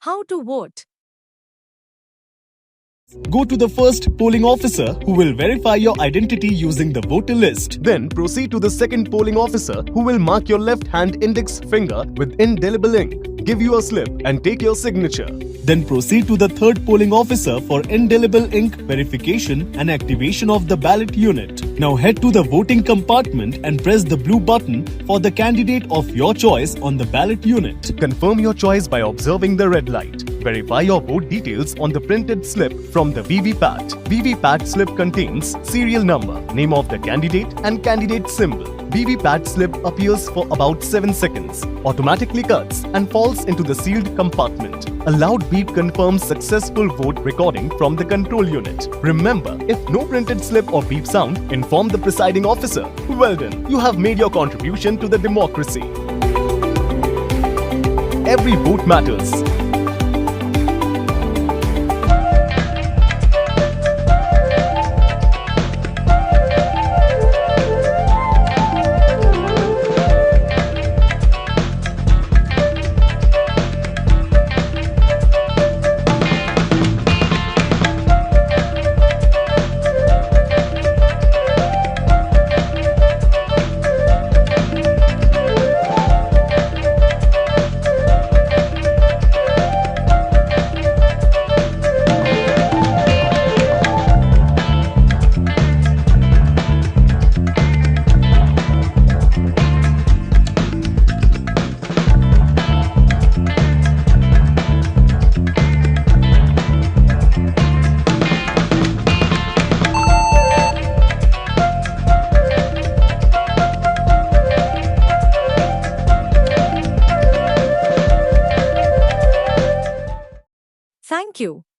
How to vote? Go to the first polling officer who will verify your identity using the voter list. Then proceed to the second polling officer who will mark your left hand index finger with indelible ink, give you a slip and take your signature. Then proceed to the third polling officer for indelible ink verification and activation of the ballot unit. Now head to the voting compartment and press the blue button for the candidate of your choice on the ballot unit. Confirm your choice by observing the red light. Verify your vote details on the printed slip from the VVPAT. VVPAT slip contains serial number, name of the candidate and candidate symbol. VVPAT slip appears for about 7 seconds, automatically cuts and falls into the sealed compartment. A loud beep confirms successful vote recording from the control unit. Remember, if no printed slip or beep sound, inform the presiding officer. Well done, you have made your contribution to the democracy. Every vote matters. Thank you.